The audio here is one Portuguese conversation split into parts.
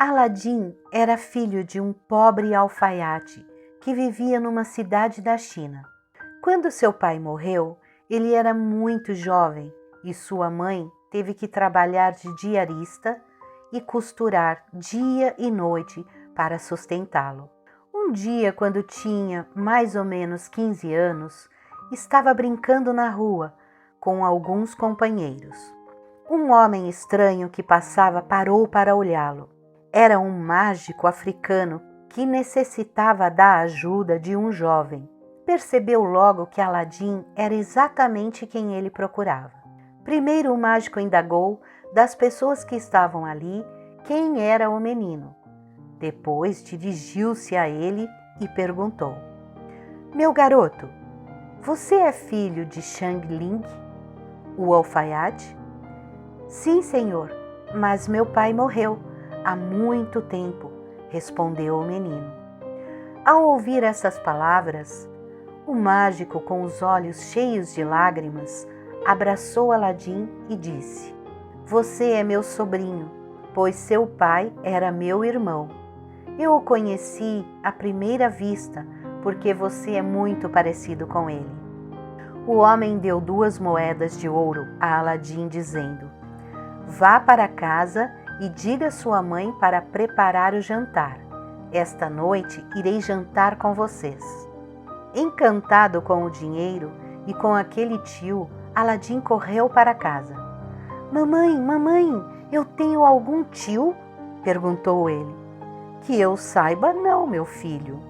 Aladim era filho de um pobre alfaiate que vivia numa cidade da China. Quando seu pai morreu, ele era muito jovem e sua mãe teve que trabalhar de diarista e costurar dia e noite para sustentá-lo. Um dia, quando tinha mais ou menos 15 anos, estava brincando na rua com alguns companheiros. Um homem estranho que passava parou para olhá-lo. Era um mágico africano que necessitava da ajuda de um jovem. Percebeu logo que Aladim era exatamente quem ele procurava. Primeiro o mágico indagou das pessoas que estavam ali quem era o menino. Depois dirigiu-se a ele e perguntou: Meu garoto, você é filho de Shang Ling, o alfaiate? Sim, senhor, mas meu pai morreu há muito tempo, respondeu o menino. Ao ouvir essas palavras, o mágico, com os olhos cheios de lágrimas, abraçou Aladim e disse: Você é meu sobrinho, pois seu pai era meu irmão. Eu o conheci à primeira vista, porque você é muito parecido com ele. O homem deu 2 moedas de ouro a Aladim, dizendo: Vá para casa e diga à sua mãe para preparar o jantar. Esta noite irei jantar com vocês. Encantado com o dinheiro e com aquele tio, Aladim correu para casa. Mamãe, mamãe, eu tenho algum tio? Perguntou ele. Que eu saiba, não, meu filho.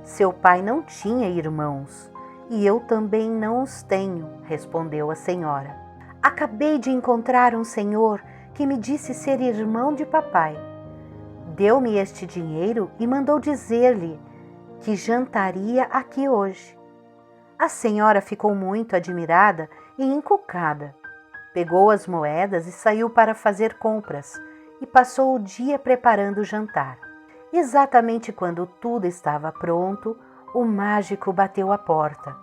Seu pai não tinha irmãos e eu também não os tenho, respondeu a senhora. Acabei de encontrar um senhor que me disse ser irmão de papai. Deu-me este dinheiro e mandou dizer-lhe que jantaria aqui hoje. A senhora ficou muito admirada e encucada. Pegou as moedas e saiu para fazer compras e passou o dia preparando o jantar. Exatamente quando tudo estava pronto, o mágico bateu à porta.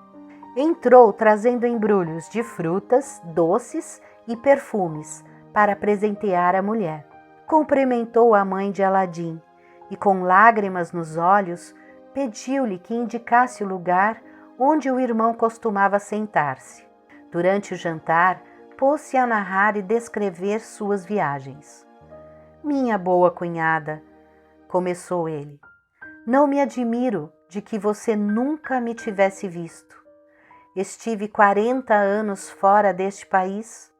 Entrou trazendo embrulhos de frutas, doces e perfumes para presentear a mulher. Cumprimentou a mãe de Aladim e, com lágrimas nos olhos, pediu-lhe que indicasse o lugar onde o irmão costumava sentar-se. Durante o jantar, pôs-se a narrar e descrever suas viagens. Minha boa cunhada, começou ele, não me admiro de que você nunca me tivesse visto. Estive 40 anos fora deste país,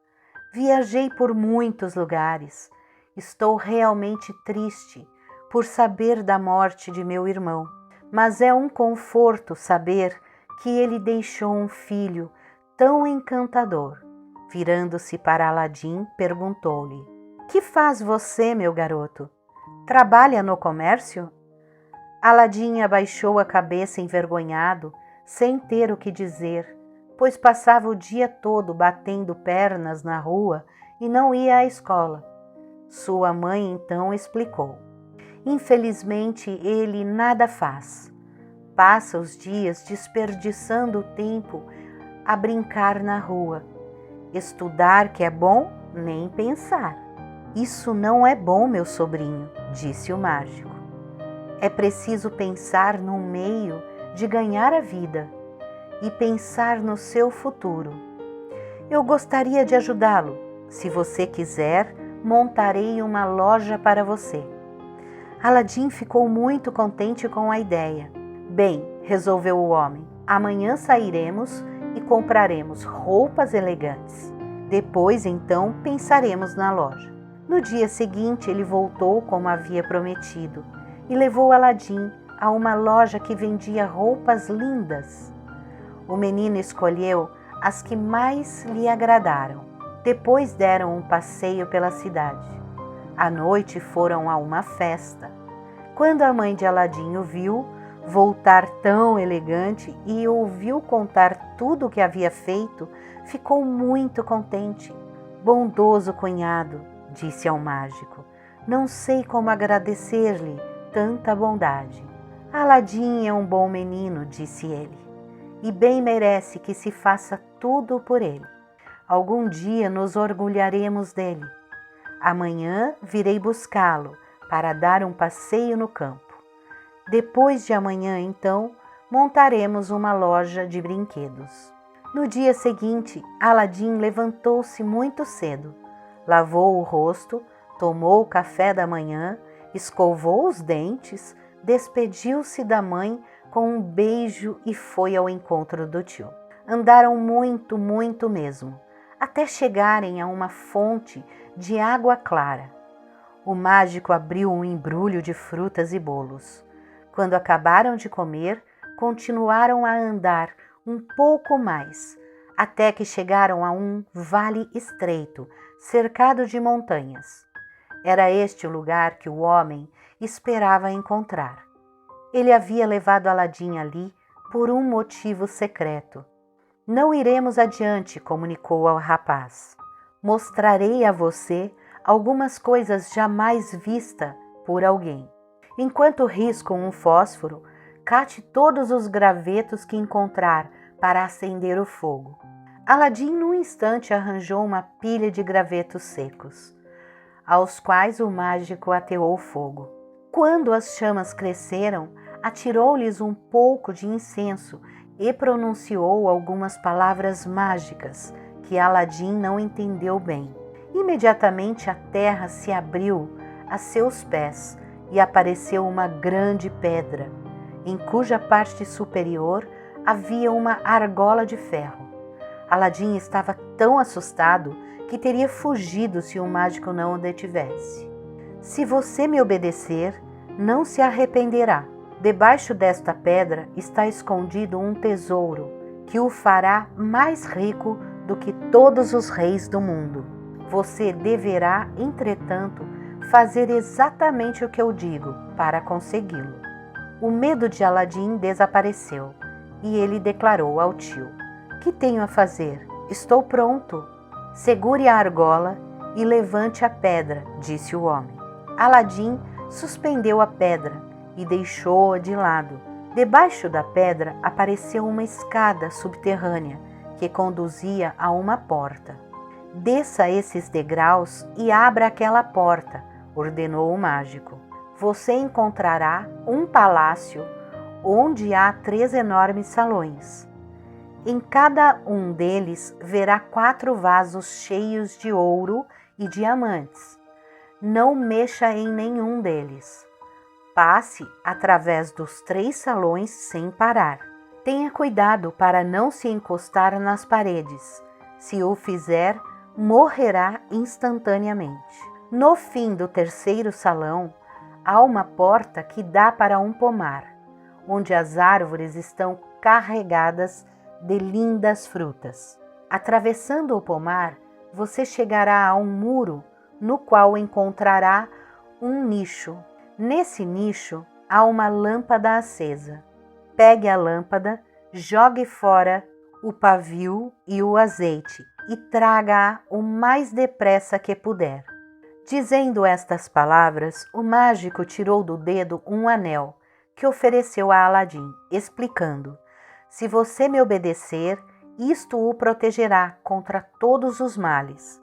viajei por muitos lugares. Estou realmente triste por saber da morte de meu irmão, mas é um conforto saber que ele deixou um filho tão encantador. Virando-se para Aladim, perguntou-lhe: Que faz você, meu garoto? Trabalha no comércio? Aladim abaixou a cabeça envergonhado, sem ter o que dizer, pois passava o dia todo batendo pernas na rua e não ia à escola. Sua mãe então explicou: Infelizmente ele nada faz. Passa os dias desperdiçando o tempo a brincar na rua. Estudar que é bom, nem pensar. Isso não é bom, meu sobrinho, disse o mágico. É preciso pensar num meio de ganhar a vida e pensar no seu futuro. Eu gostaria de ajudá-lo. Se você quiser, montarei uma loja para você. Aladim ficou muito contente com a ideia. Bem, resolveu o homem, amanhã sairemos e compraremos roupas elegantes. Depois, então, pensaremos na loja. No dia seguinte, ele voltou como havia prometido e levou Aladim a uma loja que vendia roupas lindas. O menino escolheu as que mais lhe agradaram. Depois deram um passeio pela cidade. À noite foram a uma festa. Quando a mãe de Aladim o viu voltar tão elegante e ouviu contar tudo o que havia feito, ficou muito contente. Bondoso cunhado, disse ao mágico, não sei como agradecer-lhe tanta bondade. Aladim é um bom menino, disse ele, e bem merece que se faça tudo por ele. Algum dia nos orgulharemos dele. Amanhã virei buscá-lo para dar um passeio no campo. Depois de amanhã, então, montaremos uma loja de brinquedos. No dia seguinte, Aladim levantou-se muito cedo, lavou o rosto, tomou o café da manhã, escovou os dentes, despediu-se da mãe com um beijo e foi ao encontro do tio. Andaram muito, muito mesmo, até chegarem a uma fonte de água clara. O mágico abriu um embrulho de frutas e bolos. Quando acabaram de comer, continuaram a andar um pouco mais, até que chegaram a um vale estreito, cercado de montanhas. Era este o lugar que o homem esperava encontrar. Ele havia levado Aladim ali por um motivo secreto. Não iremos adiante, comunicou ao rapaz. Mostrarei a você algumas coisas jamais vistas por alguém. Enquanto risco um fósforo, cate todos os gravetos que encontrar para acender o fogo. Aladim, num instante, arranjou uma pilha de gravetos secos, aos quais o mágico ateou fogo. Quando as chamas cresceram, atirou-lhes um pouco de incenso e pronunciou algumas palavras mágicas que Aladim não entendeu bem. Imediatamente a terra se abriu a seus pés e apareceu uma grande pedra, em cuja parte superior havia uma argola de ferro. Aladim estava tão assustado que teria fugido se o mágico não o detivesse. Se você me obedecer, não se arrependerá. Debaixo desta pedra está escondido um tesouro que o fará mais rico do que todos os reis do mundo. Você deverá, entretanto, fazer exatamente o que eu digo para consegui-lo. O medo de Aladim desapareceu e ele declarou ao tio: que tenho a fazer? Estou pronto. Segure a argola e levante a pedra, disse o homem. Aladim suspendeu a pedra e deixou-a de lado. Debaixo da pedra apareceu uma escada subterrânea que conduzia a uma porta. Desça esses degraus e abra aquela porta, ordenou o mágico. Você encontrará um palácio onde há 3 enormes salões. Em cada um deles verá 4 vasos cheios de ouro e diamantes. Não mexa em nenhum deles. Passe através dos 3 salões sem parar. Tenha cuidado para não se encostar nas paredes. Se o fizer, morrerá instantaneamente. No fim do 3º salão, há uma porta que dá para um pomar, onde as árvores estão carregadas de lindas frutas. Atravessando o pomar, você chegará a um muro no qual encontrará um nicho. Nesse nicho há uma lâmpada acesa. Pegue a lâmpada, jogue fora o pavio e o azeite e traga-a o mais depressa que puder. Dizendo estas palavras, o mágico tirou do dedo um anel que ofereceu a Aladim, explicando: se você me obedecer, isto o protegerá contra todos os males.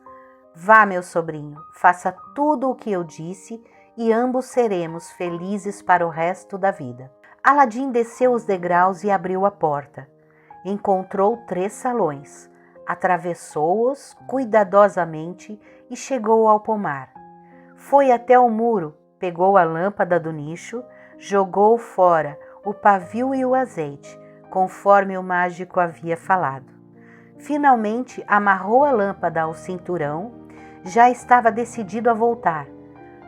Vá, meu sobrinho, faça tudo o que eu disse e ambos seremos felizes para o resto da vida. Aladim desceu os degraus e abriu a porta. Encontrou 3 salões, atravessou-os cuidadosamente e chegou ao pomar. Foi até o muro, pegou a lâmpada do nicho, jogou fora o pavio e o azeite, conforme o mágico havia falado. Finalmente amarrou a lâmpada ao cinturão. Já estava decidido a voltar,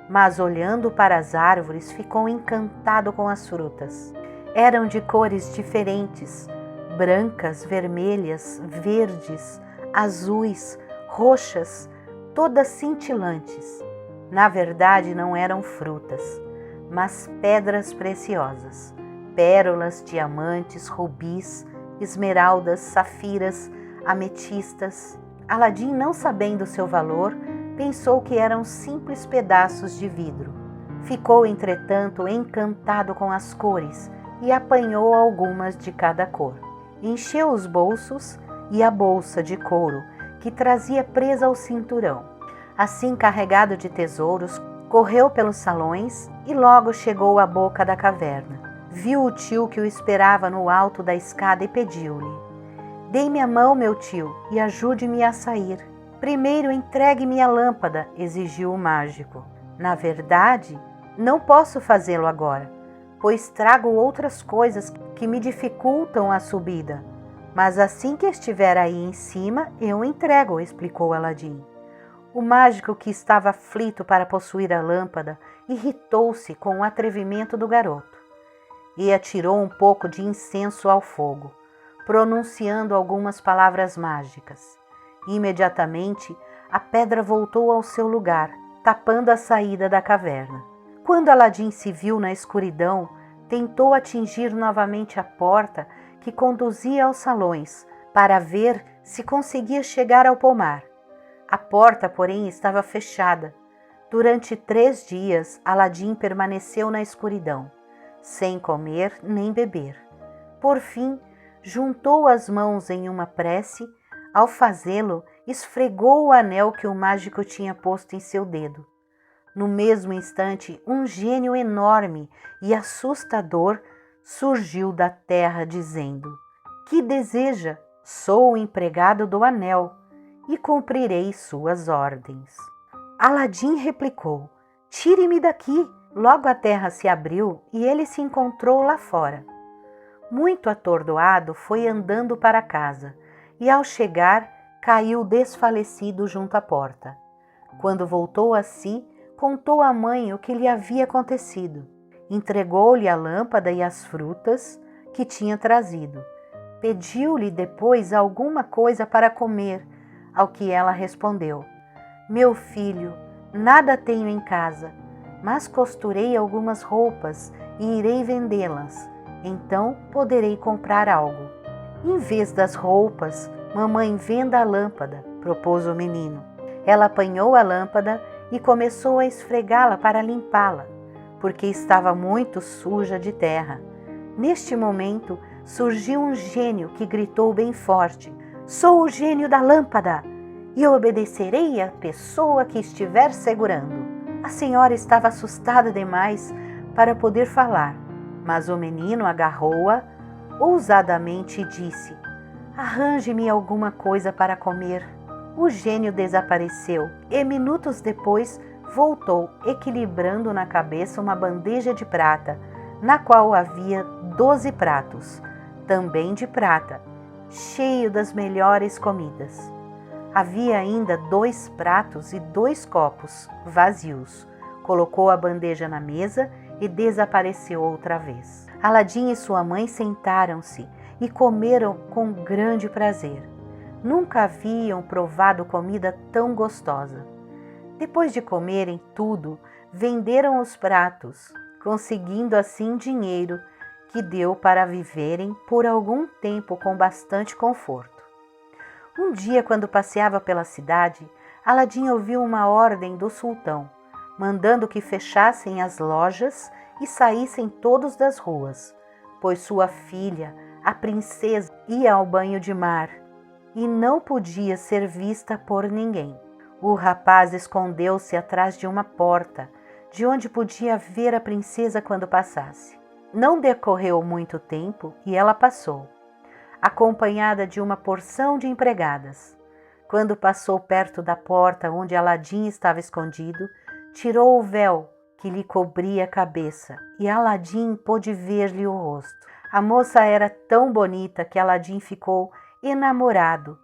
mas olhando para as árvores ficou encantado com as frutas. Eram de cores diferentes, brancas, vermelhas, verdes, azuis, roxas, todas cintilantes. Na verdade não eram frutas, mas pedras preciosas, pérolas, diamantes, rubis, esmeraldas, safiras, ametistas. Aladim, não sabendo seu valor, pensou que eram simples pedaços de vidro. Ficou, entretanto, encantado com as cores e apanhou algumas de cada cor. Encheu os bolsos e a bolsa de couro que trazia presa ao cinturão. Assim, carregado de tesouros, Correu pelos salões e logo chegou à boca da caverna. Viu o tio que o esperava no alto da escada e pediu-lhe: "Dê-me a mão, meu tio, e ajude-me a sair." "Primeiro entregue-me a lâmpada", exigiu o mágico. "Na verdade, não posso fazê-lo agora, pois trago outras coisas que me dificultam a subida. Mas assim que estiver aí em cima, eu entrego", explicou Aladim. O mágico, que estava aflito para possuir a lâmpada, irritou-se com o atrevimento do garoto e atirou um pouco de incenso ao fogo, pronunciando algumas palavras mágicas. Imediatamente, a pedra voltou ao seu lugar, tapando a saída da caverna. Quando Aladim se viu na escuridão, tentou atingir novamente a porta que conduzia aos salões, para ver se conseguia chegar ao pomar. A porta, porém, estava fechada. Durante 3 dias, Aladim permaneceu na escuridão, sem comer nem beber. Por fim, juntou as mãos em uma prece. Ao fazê-lo, esfregou o anel que o mágico tinha posto em seu dedo. No mesmo instante, um gênio enorme e assustador surgiu da terra, dizendo: "Que deseja? Sou o empregado do anel e cumprirei suas ordens." Aladim replicou: "Tire-me daqui." Logo a terra se abriu e ele se encontrou lá fora. Muito atordoado, foi andando para casa e, ao chegar, caiu desfalecido junto à porta. Quando voltou a si, contou à mãe o que lhe havia acontecido. Entregou-lhe a lâmpada e as frutas que tinha trazido. Pediu-lhe depois alguma coisa para comer, ao que ela respondeu: "Meu filho, nada tenho em casa, mas costurei algumas roupas e irei vendê-las. Então poderei comprar algo." "Em vez das roupas, mamãe, venda a lâmpada", propôs o menino. Ela apanhou a lâmpada e começou a esfregá-la para limpá-la, porque estava muito suja de terra. Neste momento, surgiu um gênio que gritou bem forte: "Sou o gênio da lâmpada e obedecerei à pessoa que estiver segurando." A senhora estava assustada demais para poder falar, mas o menino agarrou-a ousadamente e disse: "Arranje-me alguma coisa para comer." O gênio desapareceu e minutos depois voltou, equilibrando na cabeça uma bandeja de prata, na qual havia 12 pratos, também de prata, cheio das melhores comidas. Havia ainda 2 pratos e 2 copos vazios. Colocou a bandeja na mesa e desapareceu outra vez. Aladim e sua mãe sentaram-se e comeram com grande prazer. Nunca haviam provado comida tão gostosa. Depois de comerem tudo, venderam os pratos, conseguindo assim dinheiro que deu para viverem por algum tempo com bastante conforto. Um dia, quando passeava pela cidade, Aladim ouviu uma ordem do sultão, mandando que fechassem as lojas e saíssem todos das ruas, pois sua filha, a princesa, ia ao banho de mar e não podia ser vista por ninguém. O rapaz escondeu-se atrás de uma porta, de onde podia ver a princesa quando passasse. Não decorreu muito tempo e ela passou, acompanhada de uma porção de empregadas. Quando passou perto da porta onde Aladim estava escondido, tirou o véu que lhe cobria a cabeça e Aladim pôde ver-lhe o rosto. A moça era tão bonita que Aladim ficou enamorado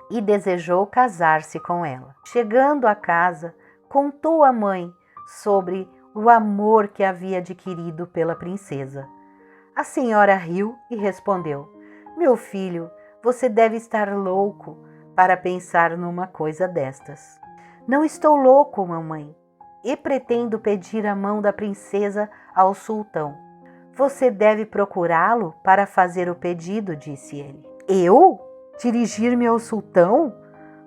e desejou casar-se com ela. Chegando à casa, contou à mãe sobre o amor que havia adquirido pela princesa. A senhora riu e respondeu: "Meu filho, você deve estar louco para pensar numa coisa destas." "Não estou louco, mamãe, e pretendo pedir a mão da princesa ao sultão." "Você deve procurá-lo para fazer o pedido", disse ele. "Eu? Dirigir-me ao sultão?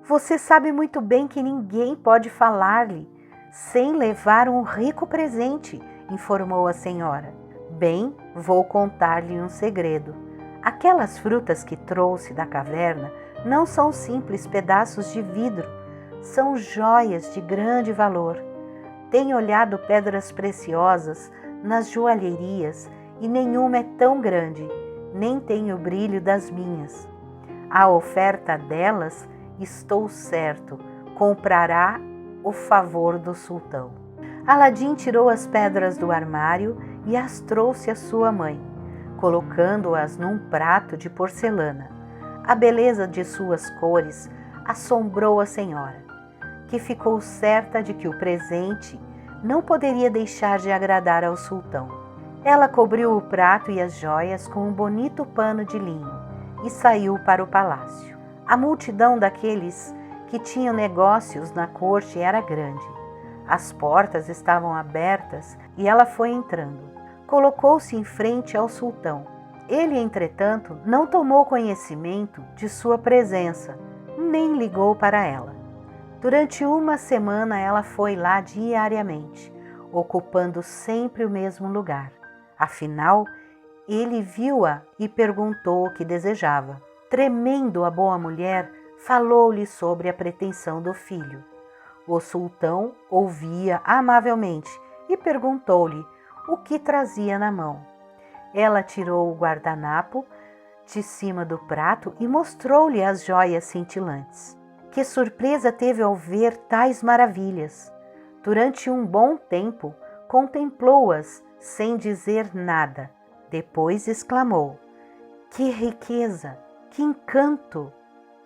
Você sabe muito bem que ninguém pode falar-lhe sem levar um rico presente", informou a senhora. "Bem, vou contar-lhe um segredo. Aquelas frutas que trouxe da caverna não são simples pedaços de vidro, são joias de grande valor. Tenho olhado pedras preciosas nas joalherias e nenhuma é tão grande, nem tem o brilho das minhas. A oferta delas, estou certo, comprará o favor do sultão. Aladim tirou as pedras do armário e as trouxe à sua mãe, colocando-as num prato de porcelana. A beleza de suas cores assombrou a senhora, que ficou certa de que o presente não poderia deixar de agradar ao sultão. Ela cobriu o prato e as joias com um bonito pano de linho e saiu para o palácio. A multidão daqueles que tinham negócios na corte era grande. As portas estavam abertas e ela foi entrando. Colocou-se em frente ao sultão. Ele, entretanto, não tomou conhecimento de sua presença, nem ligou para ela. Durante uma semana ela foi lá diariamente, ocupando sempre o mesmo lugar. Afinal, ele viu-a e perguntou o que desejava. Tremendo, a boa mulher falou-lhe sobre a pretensão do filho. O sultão ouvia amavelmente e perguntou-lhe o que trazia na mão. Ela tirou o guardanapo de cima do prato e mostrou-lhe as joias cintilantes. Que surpresa teve ao ver tais maravilhas! Durante um bom tempo, contemplou-as sem dizer nada. Depois exclamou: que riqueza! Que encanto!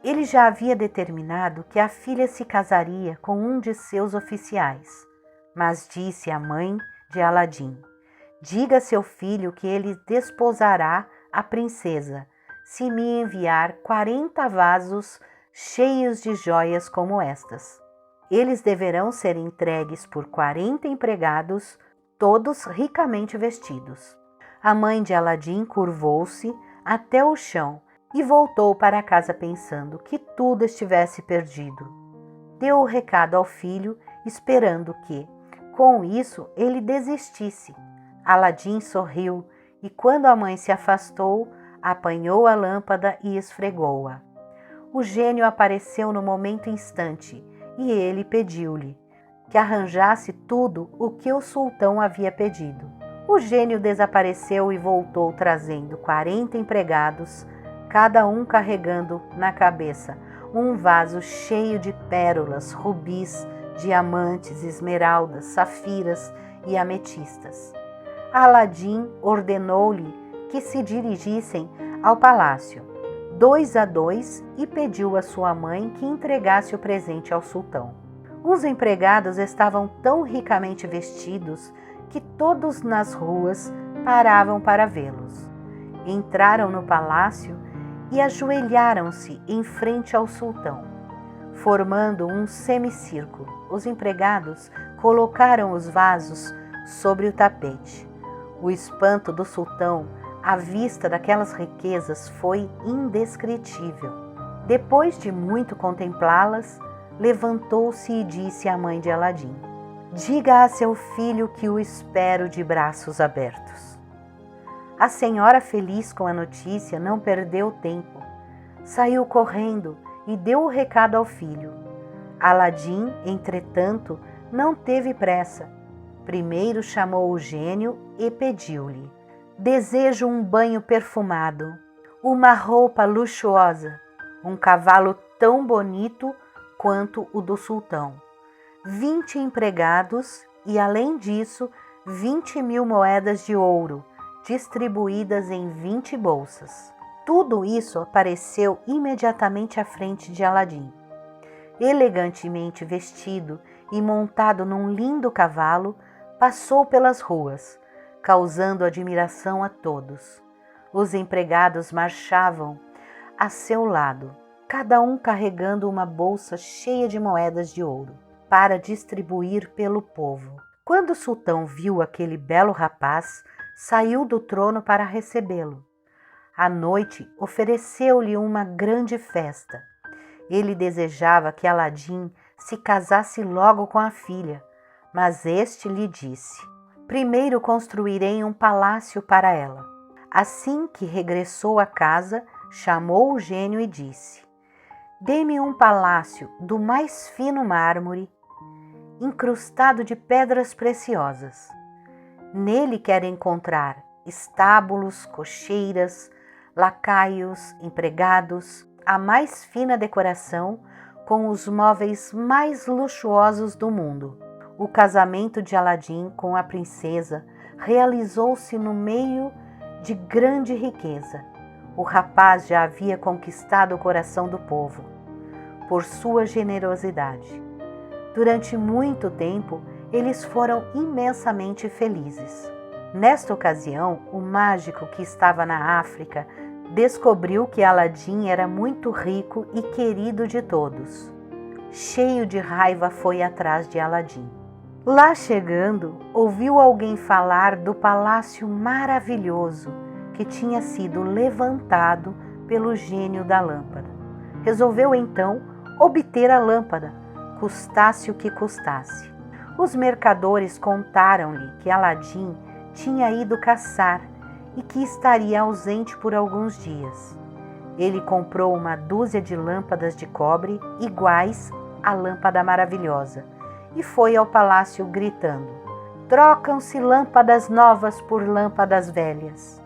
Ele já havia determinado que a filha se casaria com um de seus oficiais, mas disse à mãe de Aladim: diga a seu filho que ele desposará a princesa se me enviar 40 vasos cheios de joias como estas. Eles deverão ser entregues por 40 empregados, todos ricamente vestidos. A mãe de Aladim curvou-se até o chão e voltou para casa pensando que tudo estivesse perdido. Deu o recado ao filho, esperando que, com isso, ele desistisse. Aladim sorriu e, quando a mãe se afastou, apanhou a lâmpada e esfregou-a. O gênio apareceu no momento instante e ele pediu-lhe que arranjasse tudo o que o sultão havia pedido. O gênio desapareceu e voltou trazendo 40 empregados, cada um carregando na cabeça um vaso cheio de pérolas, rubis, diamantes, esmeraldas, safiras e ametistas. Aladim ordenou-lhe que se dirigissem ao palácio, 2 a 2, e pediu à sua mãe que entregasse o presente ao sultão. Os empregados estavam tão ricamente vestidos que todos nas ruas paravam para vê-los. Entraram no palácio e ajoelharam-se em frente ao sultão, formando um semicírculo. Os empregados colocaram os vasos sobre o tapete. O espanto do sultão à vista daquelas riquezas foi indescritível. Depois de muito contemplá-las, levantou-se e disse à mãe de Aladim: diga a seu filho que o espero de braços abertos. A senhora, feliz com a notícia, não perdeu tempo. Saiu correndo e deu o recado ao filho. Aladim, entretanto, não teve pressa. Primeiro chamou o gênio e pediu-lhe: desejo um banho perfumado, uma roupa luxuosa, um cavalo tão bonito quanto o do sultão, 20 empregados e, além disso, 20.000 moedas de ouro, distribuídas em 20 bolsas. Tudo isso apareceu imediatamente à frente de Aladim. Elegantemente vestido e montado num lindo cavalo, passou pelas ruas, causando admiração a todos. Os empregados marchavam a seu lado, cada um carregando uma bolsa cheia de moedas de ouro, para distribuir pelo povo. Quando o sultão viu aquele belo rapaz, saiu do trono para recebê-lo. À noite, ofereceu-lhe uma grande festa. Ele desejava que Aladim se casasse logo com a filha, mas este lhe disse: primeiro construirei um palácio para ela. Assim que regressou à casa, chamou o gênio e disse: dê-me um palácio do mais fino mármore, incrustado de pedras preciosas. Nele quer encontrar estábulos, cocheiras, lacaios, empregados, a mais fina decoração com os móveis mais luxuosos do mundo. O casamento de Aladim com a princesa realizou-se no meio de grande riqueza. O rapaz já havia conquistado o coração do povo por sua generosidade. Durante muito tempo, eles foram imensamente felizes. Nesta ocasião, o mágico que estava na África descobriu que Aladim era muito rico e querido de todos. Cheio de raiva, foi atrás de Aladim. Lá chegando, ouviu alguém falar do palácio maravilhoso que tinha sido levantado pelo gênio da lâmpada. Resolveu então obter a lâmpada, custasse o que custasse. Os mercadores contaram-lhe que Aladim tinha ido caçar e que estaria ausente por alguns dias. Ele comprou uma dúzia de lâmpadas de cobre iguais à lâmpada maravilhosa e foi ao palácio gritando: "Trocam-se lâmpadas novas por lâmpadas velhas."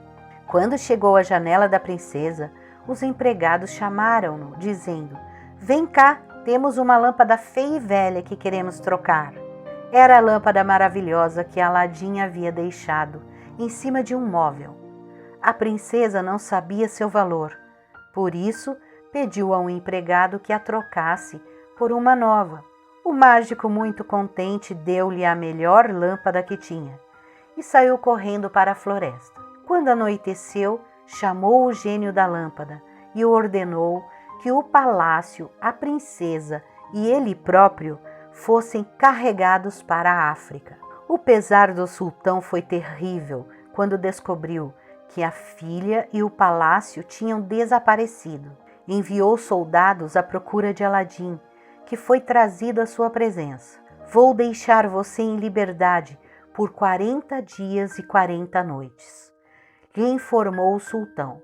Quando chegou à janela da princesa, os empregados chamaram-no, dizendo: "Vem cá, temos uma lâmpada feia e velha que queremos trocar." Era a lâmpada maravilhosa que Aladim havia deixado em cima de um móvel. A princesa não sabia seu valor, por isso pediu a um empregado que a trocasse por uma nova. O mágico, muito contente, deu-lhe a melhor lâmpada que tinha e saiu correndo para a floresta. Quando anoiteceu, chamou o gênio da lâmpada e ordenou que o palácio, a princesa e ele próprio fossem carregados para a África. O pesar do sultão foi terrível quando descobriu que a filha e o palácio tinham desaparecido. Enviou soldados à procura de Aladim, que foi trazido à sua presença. "Vou deixar você em liberdade por 40 dias e 40 noites", lhe informou o sultão.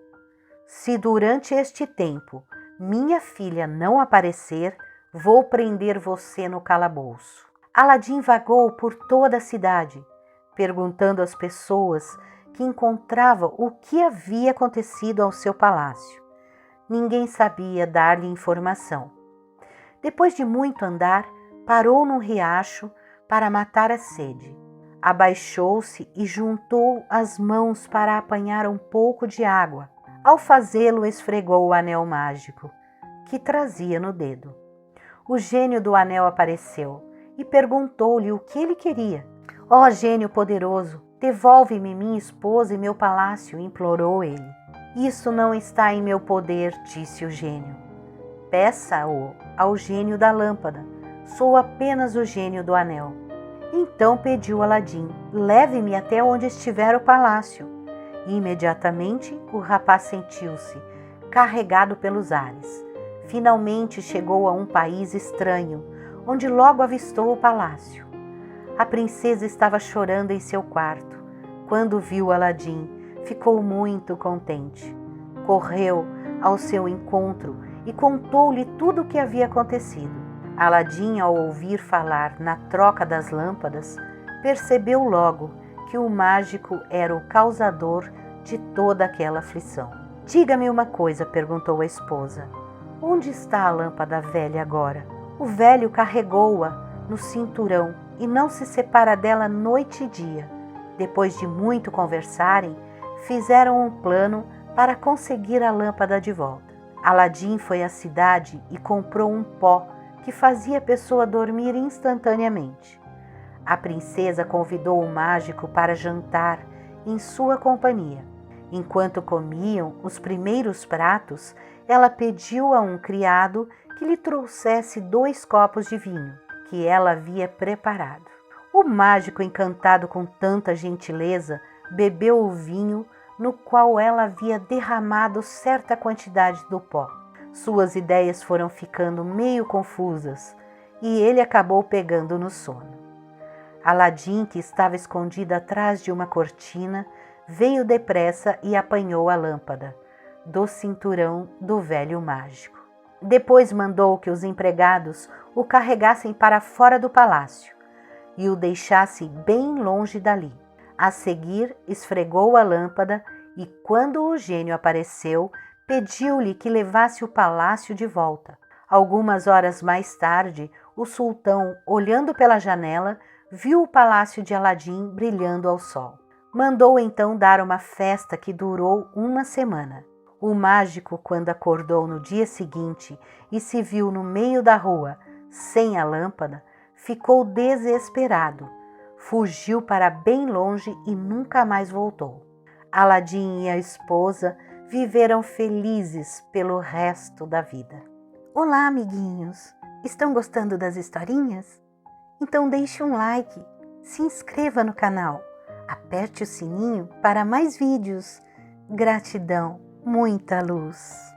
"Se durante este tempo minha filha não aparecer, vou prender você no calabouço." Aladim vagou por toda a cidade, perguntando às pessoas que encontrava o que havia acontecido ao seu palácio. Ninguém sabia dar-lhe informação. Depois de muito andar, parou num riacho para matar a sede. Abaixou-se e juntou as mãos para apanhar um pouco de água. Ao fazê-lo, esfregou o anel mágico que trazia no dedo. O gênio do anel apareceu e perguntou-lhe o que ele queria. "Ó gênio poderoso, devolve-me minha esposa e meu palácio", implorou ele. "Isso não está em meu poder", disse o gênio. "Peça-o ao gênio da lâmpada. Sou apenas o gênio do anel." Então pediu Aladim: "Leve-me até onde estiver o palácio." E imediatamente o rapaz sentiu-se carregado pelos ares. Finalmente chegou a um país estranho, onde logo avistou o palácio. A princesa estava chorando em seu quarto. Quando viu Aladim, ficou muito contente. Correu ao seu encontro e contou-lhe tudo o que havia acontecido. Aladim, ao ouvir falar na troca das lâmpadas, percebeu logo que o mágico era o causador de toda aquela aflição. "Diga-me uma coisa", perguntou a esposa. "Onde está a lâmpada velha agora?" "O velho carregou-a no cinturão e não se separa dela noite e dia." Depois de muito conversarem, fizeram um plano para conseguir a lâmpada de volta. Aladim foi à cidade e comprou um pó que fazia a pessoa dormir instantaneamente. A princesa convidou o mágico para jantar em sua companhia. Enquanto comiam os primeiros pratos, ela pediu a um criado que lhe trouxesse 2 copos de vinho que ela havia preparado. O mágico, encantado com tanta gentileza, bebeu o vinho no qual ela havia derramado certa quantidade do pó. Suas ideias foram ficando meio confusas e ele acabou pegando no sono. Aladim, que estava escondido atrás de uma cortina, veio depressa e apanhou a lâmpada do cinturão do velho mágico. Depois mandou que os empregados o carregassem para fora do palácio. e o deixasse bem longe dali. A seguir, esfregou a lâmpada e, quando o gênio apareceu, pediu-lhe que levasse o palácio de volta. Algumas horas mais tarde, o sultão, olhando pela janela, viu o palácio de Aladim brilhando ao sol. Mandou então dar uma festa que durou uma semana. O mágico, quando acordou no dia seguinte e se viu no meio da rua, sem a lâmpada, ficou desesperado. Fugiu para bem longe e nunca mais voltou. Aladim e a esposa viveram felizes pelo resto da vida. Olá, amiguinhos! Estão gostando das historinhas? Então deixe um like, se inscreva no canal, aperte o sininho para mais vídeos. Gratidão, muita luz!